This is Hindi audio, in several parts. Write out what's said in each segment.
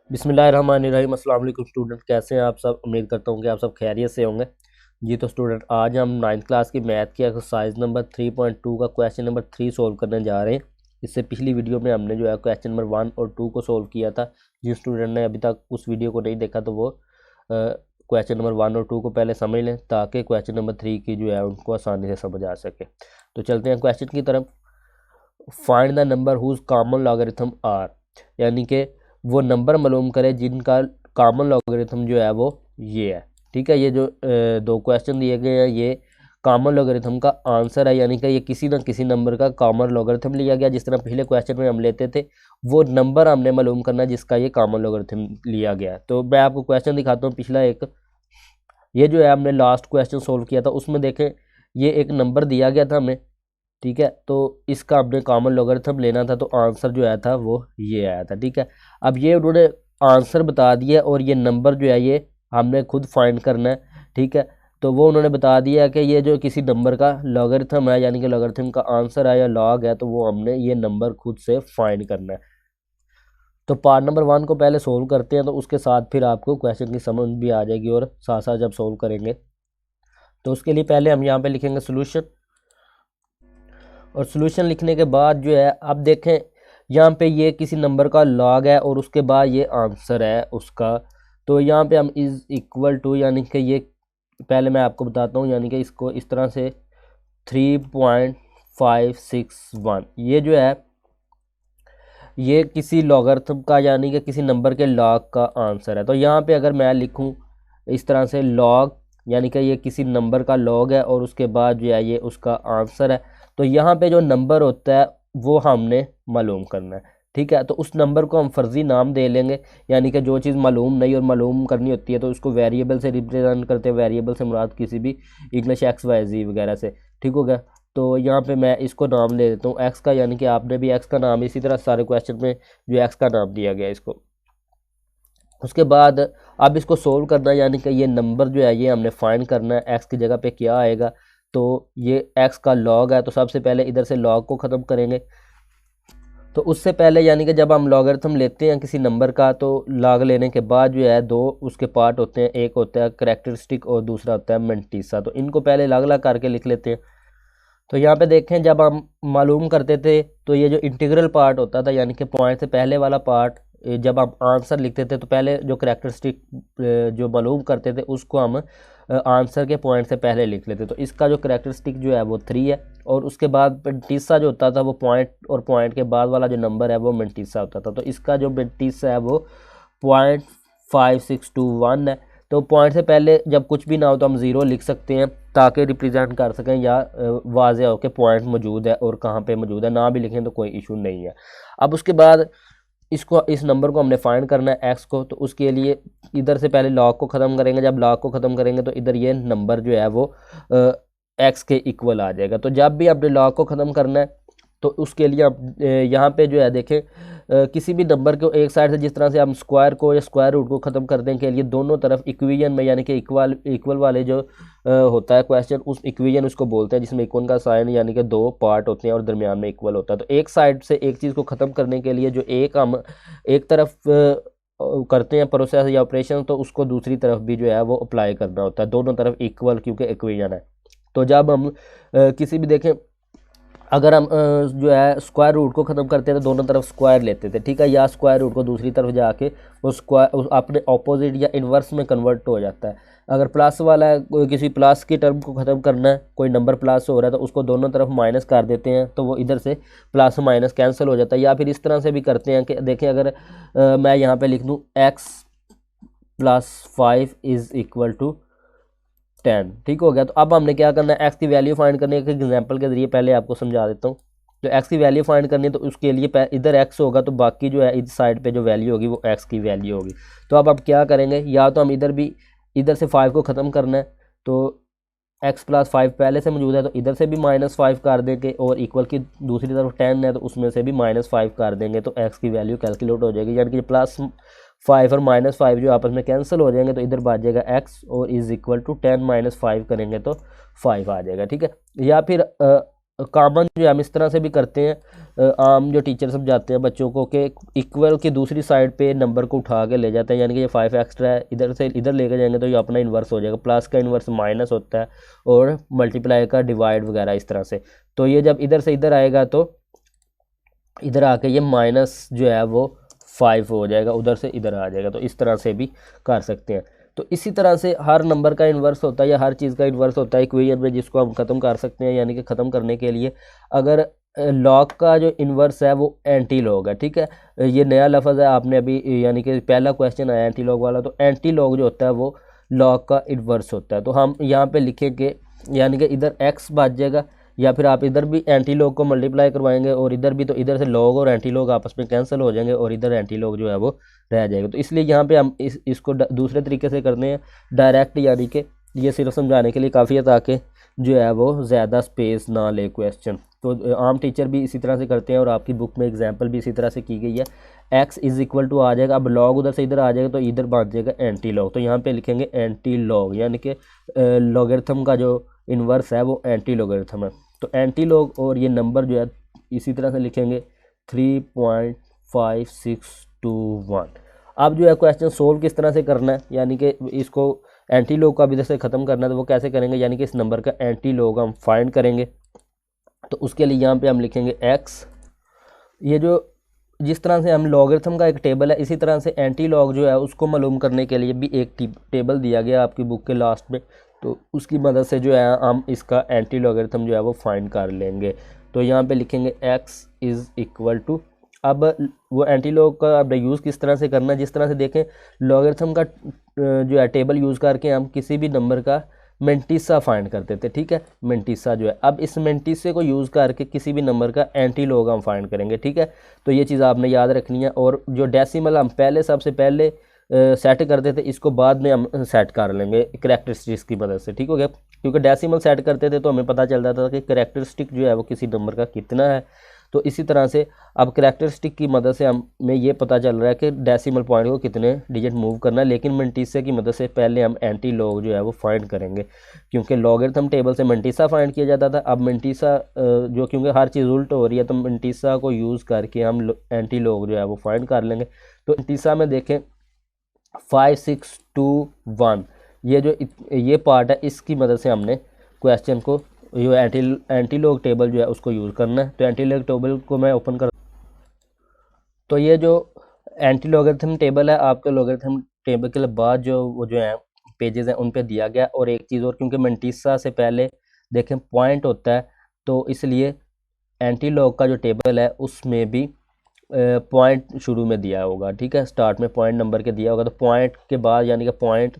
बिस्मिल्लाहिर्रहमानिर्रहीम। अस्सलाम वालेकुम स्टूडेंट, कैसे हैं आप सब। उम्मीद करता हूँ कि आप सब खैरियत से होंगे। जी तो स्टूडेंट, आज हम 9th क्लास की मैथ की एक्सरसाइज नंबर 3.2 का क्वेश्चन नंबर 3 सोल्व करने जा रहे हैं। इससे पिछली वीडियो में हमने जो है क्वेश्चन नंबर 1 और 2 को सोल्व किया था। जिन स्टूडेंट ने अभी तक उस वीडियो को नहीं देखा तो वो क्वेश्चन नंबर 1 और 2 को पहले समझ लें, ताकि क्वेश्चन नंबर 3 की जो है उनको आसानी से समझ आ सके। तो चलते हैं क्वेश्चन की तरफ। Find the number whose common logarithm are, यानी कि वो नंबर मालूम करे जिनका कॉमन लॉगरिथम जो है वो ये है। ठीक है, ये जो दो क्वेश्चन दिए गए हैं ये कॉमन लॉगरिथम का आंसर है, यानी कि ये किसी ना किसी नंबर का कॉमन लॉगरिथम लिया गया। जिस तरह पहले क्वेश्चन में हम लेते थे, वो नंबर हमने मालूम करना है जिसका ये कॉमन लॉगरिथम लिया गया। तो मैं आपको क्वेश्चन दिखाता हूँ पिछला एक। ये जो है हमने लास्ट क्वेश्चन सोल्व किया था, उसमें देखें ये एक नंबर दिया गया था हमें। ठीक है, तो इसका हमने कॉमन लॉगरिथम लेना था, तो आंसर जो आया था वो ये आया था। ठीक है, अब ये उन्होंने आंसर बता दिया और ये नंबर जो है ये हमने खुद फाइंड करना है। ठीक है, तो वो उन्होंने बता दिया कि ये जो किसी नंबर का लॉगरिथम है, यानी कि लॉगरिथम का आंसर है या लॉग है, तो वो हमने ये नंबर खुद से फाइंड करना है। तो पार्ट नंबर 1 को पहले सोल्व करते हैं, तो उसके साथ फिर आपको क्वेश्चन की समझ भी आ जाएगी और साथ साथ जब सोल्व करेंगे तो उसके लिए पहले हम यहाँ पे लिखेंगे सोल्यूशन। और सोल्यूशन लिखने के बाद जो है अब देखें यहाँ पे ये किसी नंबर का लॉग है और उसके बाद ये आंसर है उसका। तो यहाँ पे हम इज़ इक्वल टू, यानी कि ये पहले मैं आपको बताता हूँ, यानी कि इसको इस तरह से 3.561 ये जो है ये किसी लॉगरिथम का, यानी कि किसी नंबर के लॉग का आंसर है। तो यहाँ पे अगर मैं लिखूँ इस तरह से लॉग, यानी कि ये किसी नंबर का लॉग है और उसके बाद जो है ये उसका आंसर है। तो यहाँ पे जो नंबर होता है वो हमने मालूम करना है। ठीक है, तो उस नंबर को हम फर्जी नाम दे लेंगे, यानी कि जो चीज़ मालूम नहीं और मालूम करनी होती है तो उसको वेरिएबल से रिप्रेजेंट करते हैं। वेरिएबल से मुराद किसी भी इंग्लिश एक्स वाई जी वगैरह से। ठीक हो गया, तो यहाँ पे मैं इसको नाम ले देता हूँ एक्स का, यानी कि आपने भी एक्स का नाम इसी तरह सारे क्वेश्चन में जो एक्स का नाम दिया गया इसको। उसके बाद अब इसको सोल्व करना है, यानी कि ये नंबर जो है ये हमने फाइंड करना है। एक्स की जगह पे क्या आएगा, तो ये एक्स का लॉग है, तो सबसे पहले इधर से लॉग को ख़त्म करेंगे। तो उससे पहले यानी कि जब हम लॉगरिथम लेते हैं किसी नंबर का, तो लॉग लेने के बाद जो है दो उसके पार्ट होते हैं, एक होता है करैक्टरिस्टिक और दूसरा होता है मेंटीसा। तो इनको पहले अलग अलग करके लिख लेते हैं। तो यहाँ पे देखें जब हम मालूम करते थे तो ये जो इंटीग्रल पार्ट होता था, यानी कि पॉइंट से पहले वाला पार्ट, जब हम आंसर लिखते थे तो पहले जो करैक्टरिस्टिक जो मालूम करते थे उसको हम आंसर के पॉइंट से पहले लिख लेते। तो इसका जो करैक्टरिस्टिक जो है वो 3 है, और उसके बाद मेंटीसा जो होता था वो पॉइंट और पॉइंट के बाद वाला जो नंबर है वो मेंटीसा होता था। तो इसका जो मेंटीसा है वो 0.5621 है। तो पॉइंट से पहले जब कुछ भी ना हो तो हम ज़ीरो लिख सकते हैं, ताकि रिप्रेजेंट कर सकें या वाज़े हो कि पॉइंट मौजूद है और कहाँ पे मौजूद है। ना भी लिखें तो कोई इशू नहीं है। अब उसके बाद इसको इस नंबर को हमने फाइंड करना है एक्स को, तो उसके लिए इधर से पहले लॉग को ख़त्म करेंगे। जब लॉग को ख़त्म करेंगे तो इधर ये नंबर जो है वो एक्स के इक्वल आ जाएगा। तो जब भी आपने लॉग को ख़त्म करना है तो उसके लिए आप यहाँ पे जो है देखें किसी भी नंबर को एक साइड से, जिस तरह से हम स्क्वायर को या स्क्वायर रूट को ख़त्म करने के लिए दोनों तरफ इक्वेशन में, यानी कि इक्वल वाले जो होता है क्वेश्चन, उस इक्वेशन उसको बोलते हैं, जिसमें इक्वल का साइन यानी कि दो पार्ट होते हैं और दरमियान में इक्वल होता है। तो एक साइड से एक चीज़ को ख़त्म करने के लिए जो एक हम एक तरफ करते हैं प्रोसेस या ऑपरेशन, तो उसको दूसरी तरफ भी जो है वो अप्लाई करना होता है, दोनों तरफ इक्वल, क्योंकि इक्वेशन है। तो जब हम किसी भी देखें, अगर हम जो है स्क्वायर रूट को ख़त्म करते हैं तो दोनों तरफ स्क्वायर लेते थे। ठीक है, या स्क्वायर रूट को दूसरी तरफ जाके वो स्क्वायर अपने ऑपोजिट या इन्वर्स में कन्वर्ट हो जाता है। अगर प्लस वाला है, किसी प्लस की टर्म को ख़त्म करना है, कोई नंबर प्लस हो रहा है तो उसको दोनों तरफ माइनस कर देते हैं, तो वो इधर से प्लस माइनस कैंसिल हो जाता है। या फिर इस तरह से भी करते हैं कि देखें, अगर मैं यहाँ पे लिख दूँ x+5 इज़ इक्वल टू 10। ठीक हो गया, तो अब हमने क्या करना है, एक्स की वैल्यू फाइंड करने के एग्जांपल के जरिए पहले आपको समझा देता हूँ। तो एक्स की वैल्यू फाइंड करनी है तो उसके लिए इधर एक्स होगा, तो बाकी जो है इस साइड पे जो वैल्यू होगी वो एक्स की वैल्यू होगी। तो अब क्या करेंगे, या तो हम इधर से 5 को ख़त्म करना है, तो x+5 पहले से मौजूद है तो इधर से भी -5 कर देंगे, और इक्वल की दूसरी तरफ 10 है तो उसमें से भी -5 कर देंगे, तो x की वैल्यू कैलकुलेट हो जाएगी। यानी कि +5 और -5 जो आपस में कैंसिल हो जाएंगे, तो इधर बच जाएगा x और इज़ इक्वल टू 10 - 5 करेंगे तो 5 आ जाएगा। ठीक है, या फिर कॉमन जो हम इस तरह से भी करते हैं, आम जो टीचर समझाते हैं बच्चों को कि इक्वल की दूसरी साइड पे नंबर को उठा के ले जाते हैं, यानी कि ये 5 एक्स्ट्रा है, इधर से इधर लेके जाएंगे तो ये अपना इन्वर्स हो जाएगा, प्लस का इन्वर्स माइनस होता है और मल्टीप्लाई का डिवाइड वगैरह इस तरह से। तो ये जब इधर से इधर आएगा तो इधर आके ये माइनस जो है वो 5 हो जाएगा, उधर से इधर आ जाएगा। तो इस तरह से भी कर सकते हैं। तो इसी तरह से हर नंबर का इन्वर्स होता है या हर चीज़ का इन्वर्स होता है इक्वेशन में, जिसको हम ख़त्म कर सकते हैं। यानी कि ख़त्म करने के लिए अगर लॉग का जो इन्वर्स है वो एंटी लॉग है, ठीक है, ये नया लफ्ज़ है आपने अभी, यानी कि पहला क्वेश्चन आया एंटी लॉग वाला, तो एंटी लॉग जो होता है वो लॉग का इन्वर्स होता है। तो हम यहाँ पे लिखेंगे, यानी कि इधर एक्स बच जाएगा, या फिर आप इधर भी एंटी लॉग को मल्टीप्लाई करवाएंगे और इधर भी, तो इधर से लॉग और एंटी लॉग आपस में कैंसिल हो जाएंगे और इधर एंटी लॉग जो है वो रह जाएगा। तो इसलिए यहाँ पे हम इसको दूसरे तरीके से करते हैं डायरेक्ट, यानी कि ये सिर्फ समझाने के लिए काफ़ी है ताकि जो है वो ज़्यादा स्पेस ना ले क्वेश्चन। तो आम टीचर भी इसी तरह से करते हैं और आपकी बुक में एग्जाम्पल भी इसी तरह से की गई है। एक्स इज़ इक्वल टू आ जाएगा, अब लॉग उधर से इधर आ जाएगा तो इधर बन जाएगा एंटी लॉग। तो यहाँ पे लिखेंगे एंटी लॉग, यानी कि लॉगरिथम का जो इन्वर्स है वो एंटी लॉगरिथम है। तो एंटी लॉग और ये नंबर जो है इसी तरह से लिखेंगे 3.5621। अब जो है क्वेश्चन सोल्व किस तरह से करना है, यानी कि इसको एंटी लॉग का भी जैसे ख़त्म करना है तो वो कैसे करेंगे, यानी कि इस नंबर का एंटी लॉग हम फाइंड करेंगे। तो उसके लिए यहाँ पे हम लिखेंगे एक्स, ये जो जिस तरह से हम लॉगरिथम का एक टेबल है, इसी तरह से एंटी लॉग जो है उसको मालूम करने के लिए भी एक टेबल दिया गया आपकी बुक के लास्ट में। तो उसकी मदद से जो है हम इसका एंटी लॉगरिथम जो है वो फाइंड कर लेंगे। तो यहाँ पे लिखेंगे x इज़ इक्वल टू, अब वो एंटी लॉग का अब यूज़ किस तरह से करना है, जिस तरह से देखें लॉगरिथम का जो है टेबल यूज़ करके हम किसी भी नंबर का मेंटिसा फाइंड करते थे, ठीक है, मेंटिसा जो है, अब इस मेंटिसे को यूज़ करके किसी भी नंबर का एंटी लॉग हम फाइंड करेंगे, ठीक है। तो ये चीज़ आपने याद रखनी है। और जो डेसिमल हम पहले सबसे पहले सेट करते थे, इसको बाद में हम सेट कर लेंगे करैक्टरिस्टिक्स की मदद से, ठीक हो गया। क्योंकि डेसिमल सेट करते थे तो हमें पता चल जाता था कि करैक्टरिस्टिक जो है वो किसी नंबर का कितना है। तो इसी तरह से अब करैक्टरिस्टिक की मदद से हमें ये पता चल रहा है कि डेसिमल पॉइंट को कितने डिजिट मूव करना है, लेकिन मेंटिसा की मदद से पहले हम एंटी लॉग जो है वो फाइंड करेंगे। क्योंकि लॉगरिथम टेबल से मेंटिसा फाइंड किया जाता था, अब मेंटिसा जो क्योंकि हर चीज़ उल्ट हो रही है तो मेंटिसा को यूज़ करके हम एंटी लॉग जो है वो फाइंड कर लेंगे। तो मेंटिसा में देखें 5621, ये जो ये पार्ट है इसकी मदद से हमने क्वेश्चन को जो एंटी लॉग टेबल जो है उसको यूज़ करना है। तो एंटी लॉग टेबल को मैं ओपन कर, तो ये जो एंटी लॉगरिथम टेबल है आपके लॉगरिथम टेबल के बाद जो वो जो है पेजेस हैं उन पे दिया गया। और एक चीज़ और, क्योंकि मेंटिसा से पहले देखें पॉइंट होता है तो इसलिए एंटी लॉग का जो टेबल है उसमें भी पॉइंट शुरू में दिया होगा, ठीक है, स्टार्ट में पॉइंट नंबर के दिया होगा। तो पॉइंट के बाद यानी कि पॉइंट,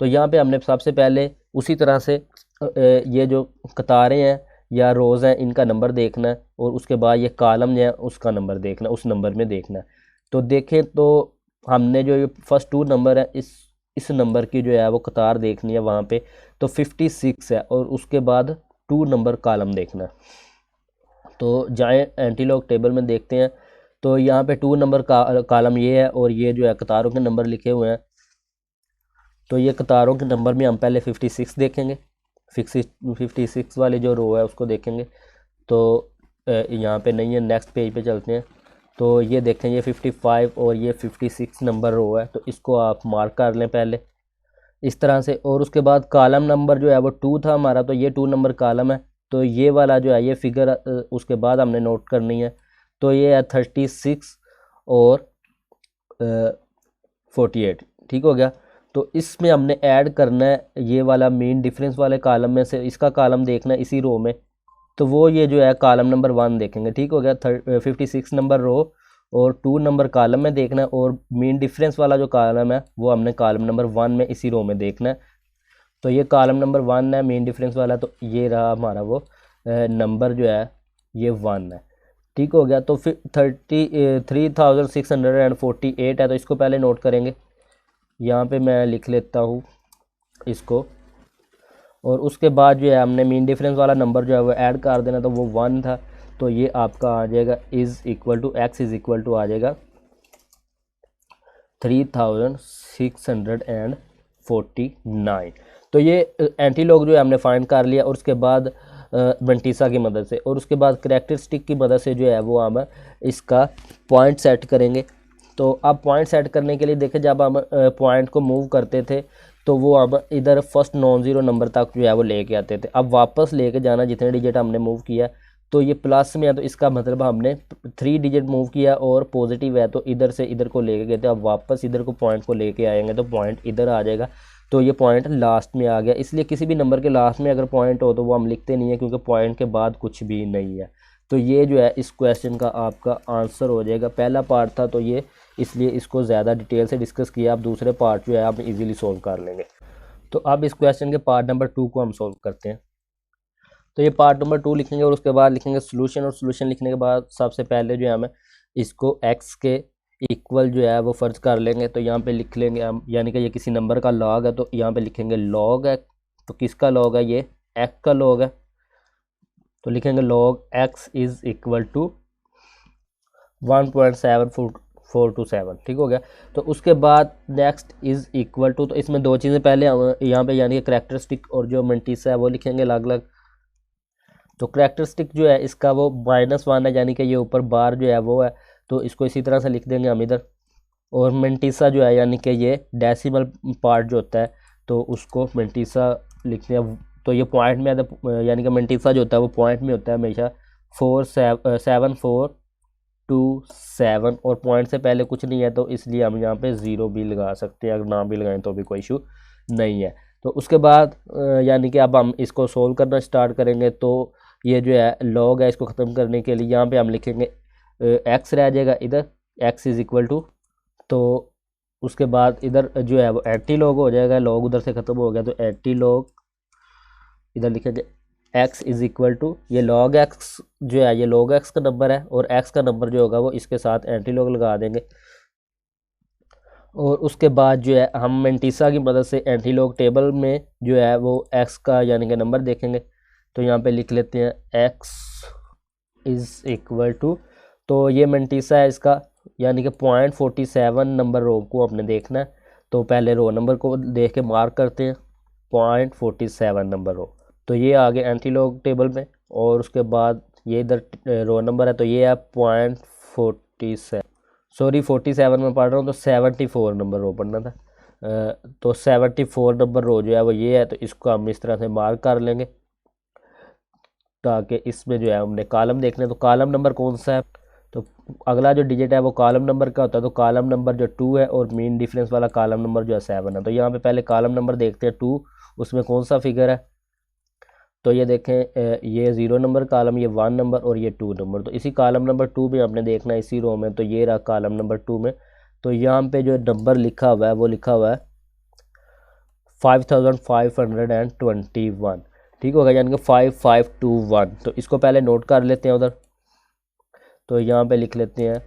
तो यहाँ पे हमने सबसे पहले उसी तरह से ये जो कतारें हैं या रोज़ हैं इनका नंबर देखना है और उसके बाद ये कॉलम है उसका नंबर देखना, उस नंबर में देखना है। तो देखें तो हमने जो ये फर्स्ट 2 नंबर है इस नंबर की जो है वो कतार देखनी है वहाँ पे, तो 56 है और उसके बाद 2 नंबर कॉलम देखना है। तो जाएँ एंटी लॉग टेबल में देखते हैं, तो यहाँ पे 2 नंबर का कॉलम ये है और ये जो है कतारों के नंबर लिखे हुए हैं। तो ये कतारों के नंबर में हम पहले 56 देखेंगे, 56 वाली जो रो है उसको देखेंगे। तो यहाँ पे नहीं है, नेक्स्ट पेज पे चलते हैं। तो ये देखें ये 55 और ये 56 नंबर रो है, तो इसको आप मार्क कर लें पहले इस तरह से। और उसके बाद कॉलम नंबर जो है वो 2 था हमारा, तो ये 2 नंबर कॉलम है। तो ये वाला जो है ये फिगर उसके बाद हमने नोट करनी है। तो ये है 36 और 48, ठीक हो गया। तो इसमें हमने ऐड करना है ये वाला मेन डिफरेंस वाले कॉलम में से इसका कॉलम देखना है इसी रो में, तो वो ये जो है कॉलम नंबर 1 देखेंगे, ठीक हो गया। 56 नंबर रो और 2 नंबर कॉलम में देखना है और मेन डिफरेंस वाला जो कॉलम है वो हमने कॉलम नंबर 1 में इसी रो में देखना है। तो ये कॉलम नंबर 1 है मेन डिफरेंस वाला, तो ये रहा हमारा वो नंबर जो है ये 1 है, ठीक हो गया। तो फिर 3648 है, तो इसको पहले नोट करेंगे, यहाँ पे मैं लिख लेता हूँ इसको। और उसके बाद जो है हमने मीन डिफरेंस वाला नंबर जो है वो ऐड कर देना, तो वो 1 था। तो ये आपका आ जाएगा is equal to x is equal to आ जाएगा 3649। तो ये एंटी लॉग जो है हमने फाइंड कर लिया। और उसके बाद मंटीसा की मदद से। और उसके बाद करैक्टरिस्टिक की मदद से जो है वो हम इसका पॉइंट सेट करेंगे। तो अब पॉइंट सेट करने के लिए देखें, जब हम पॉइंट को मूव करते थे तो वो हम इधर फर्स्ट नॉन ज़ीरो नंबर तक जो है वो लेके आते थे। अब वापस लेके जाना जितने डिजिट हमने मूव किया, तो ये प्लस में है तो इसका मतलब हमने 3 डिजिट मूव किया और पॉजिटिव है तो इधर से इधर को लेके गए थे। अब वापस इधर को पॉइंट को लेके आएंगे तो पॉइंट इधर आ जाएगा। तो ये पॉइंट लास्ट में आ गया, इसलिए किसी भी नंबर के लास्ट में अगर पॉइंट हो तो वो हम लिखते नहीं है, क्योंकि पॉइंट के बाद कुछ भी नहीं है। तो ये जो है इस क्वेश्चन का आपका आंसर हो जाएगा। पहला पार्ट था तो ये, इसलिए इसको ज़्यादा डिटेल से डिस्कस किया। अब दूसरे पार्ट जो है आप इजीली सोल्व कर लेंगे। तो अब इस क्वेश्चन के पार्ट नंबर 2 को हम सोल्व करते हैं। तो ये पार्ट नंबर 2 लिखेंगे और उसके बाद लिखेंगे सोल्यूशन। और सोल्यूशन लिखने के बाद सबसे पहले जो है हमें इसको x के इक्वल जो है वो फ़र्ज कर लेंगे। तो यहाँ पे लिख लेंगे हम, यानी कि ये किसी नंबर का लॉग है तो यहाँ पे लिखेंगे लॉग है। तो किसका लॉग है? ये x का लॉग है। तो लिखेंगे log x is equal to 1.7427। ठीक हो गया। तो उसके बाद नेक्स्ट इज़ इक्वल टू, तो इसमें दो चीज़ें पहले यहाँ पे यानी कि करैक्टरिस्टिक और जो मंटीसा है वो लिखेंगे अलग अलग। तो करैक्टरिस्टिक जो है इसका वो -1 है, यानी कि ये ऊपर बार जो है वो है, तो इसको इसी तरह से लिख देंगे हम इधर। और मंटीसा जो है यानी कि ये डेसिमल पार्ट जो होता है तो उसको मंटीसा लिखते हैं। तो ये पॉइंट में आता है, यानी कि मंटीसा जो होता है वो पॉइंट में होता है हमेशा 7427। और पॉइंट से पहले कुछ नहीं है तो इसलिए हम यहाँ पे 0 भी लगा सकते हैं, अगर ना भी लगाएं तो भी कोई इशू नहीं है। तो उसके बाद यानी कि अब हम इसको सोल्व करना स्टार्ट करेंगे। तो ये जो है लॉग है, इसको ख़त्म करने के लिए यहाँ पे हम लिखेंगे x रह जाएगा इधर, x इज़ इक्वल टू, तो उसके बाद इधर जो है वो एंटी लॉग हो जाएगा। लॉग उधर से ख़त्म हो गया तो एंटी लॉग इधर लिखेंगे x इज़ इक्वल टू, ये लॉग x जो है ये लॉग x का नंबर है और x का नंबर जो होगा वो इसके साथ एंटी लॉग लगा देंगे। और उसके बाद जो है हम मंटीसा की मदद से एंटी लॉग टेबल में जो है वो x का यानी कि नंबर देखेंगे। तो यहाँ पे लिख लेते हैं x इज़ इक्वल टू, तो ये मंटीसा है इसका, यानी कि 0.47 नंबर रो को आपने देखना है। तो पहले रो नंबर को देख के मार्क करते हैं 0.47 नंबर रो, तो ये आ गए एंटी लॉग टेबल में। और उसके बाद ये इधर रो नंबर है तो ये है 0.47, सॉरी 47 में पढ़ रहा हूँ तो 74 नंबर रो पढ़ना था। तो 74 नंबर रो जो है वो ये है, तो इसको हम इस तरह से मार्क कर लेंगे ताकि इसमें जो है हमने कॉलम देखने। तो कॉलम नंबर कौन सा है? तो अगला जो डिजिट है वो कॉलम नंबर का होता है। तो कॉलम नंबर जो 2 है और मीन डिफरेंस वाला कॉलम नंबर जो है 7 है। तो यहाँ पे पहले कॉलम नंबर देखते हैं 2, उसमें कौन सा फिगर है? तो ये देखें ये 0 नंबर कॉलम, ये 1 नंबर और ये 2 नंबर। तो इसी कॉलम नंबर 2 में हमने देखना है इसी रो में। तो ये रहा कॉलम नंबर 2 में। तो यहाँ पे जो नंबर लिखा हुआ है वो लिखा हुआ है 5521। ठीक होगा, यानी कि 5521। तो इसको पहले नोट कर लेते हैं उधर। तो यहाँ पे लिख लेते हैं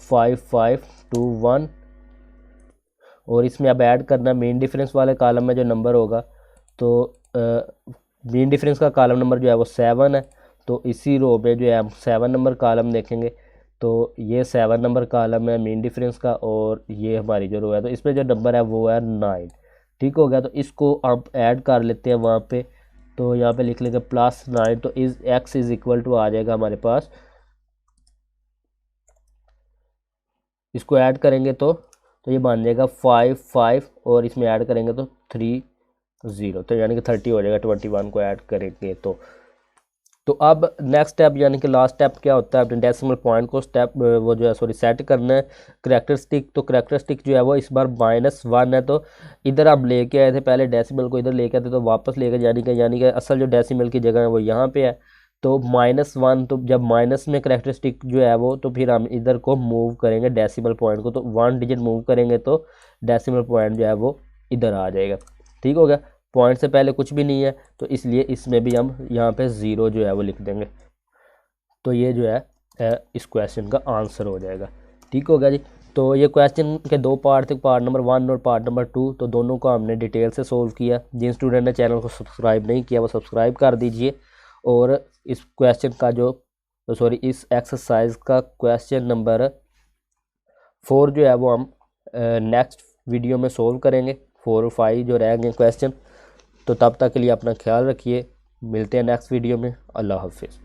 5521 और इसमें अब ऐड करना मेन डिफरेंस वाले कॉलम में जो नंबर होगा। तो मेन डिफरेंस का कॉलम नंबर जो है वो 7 है। तो इसी रो में जो है हम 7 नंबर कॉलम देखेंगे। तो ये 7 नंबर कॉलम है मेन डिफरेंस का और ये हमारी जो रो है, तो इसमें जो नंबर है वो है 9। ठीक हो गया। तो इसको आप ऐड कर लेते हैं वहाँ पे। तो यहाँ पे लिख लेंगे +9, तो इस x इज़ इक्वल टू आ जाएगा हमारे पास, इसको ऐड करेंगे तो ये बन जाएगा 55 और इसमें ऐड करेंगे तो 30, तो यानी कि 30 हो जाएगा 21 को ऐड करेंगे तो अब नेक्स्ट स्टेप यानी कि लास्ट स्टेप क्या होता है? अपने डेसिमल पॉइंट को स्टेप वो जो है सॉरी सेट करना है करैक्टरिस्टिक। तो करैक्टरिस्टिक जो है वो इस बार -1 है। तो इधर हम लेके आए थे पहले डेसिमल को, इधर लेके आए थे तो वापस लेके यानी कि असल जो डेसिमल की जगह है वो यहाँ पे है। तो -1, तो जब माइनस में करैक्टरिस्टिक जो है वो, तो फिर हम इधर को मूव करेंगे डेसिमल पॉइंट को। तो 1 डिजिट मूव करेंगे तो डेसिमल पॉइंट जो है वो इधर आ जाएगा। ठीक हो गया। पॉइंट से पहले कुछ भी नहीं है तो इसलिए इसमें भी हम यहाँ पे 0 जो है वो लिख देंगे। तो ये जो है इस क्वेश्चन का आंसर हो जाएगा। ठीक हो गया जी। तो ये क्वेश्चन के 2 पार्ट थे, पार्ट नंबर 1 और पार्ट नंबर 2। तो दोनों को हमने डिटेल से सोल्व किया। जिन स्टूडेंट ने चैनल को सब्सक्राइब नहीं किया वो सब्सक्राइब कर दीजिए। और इस क्वेश्चन का जो सॉरी इस एक्सरसाइज का क्वेश्चन नंबर 4 जो है वो हम नेक्स्ट वीडियो में सोल्व करेंगे। 4 और 5 जो रह गए क्वेश्चन। तो तब तक के लिए अपना ख्याल रखिए। मिलते हैं नेक्स्ट वीडियो में। अल्लाह हाफिज़।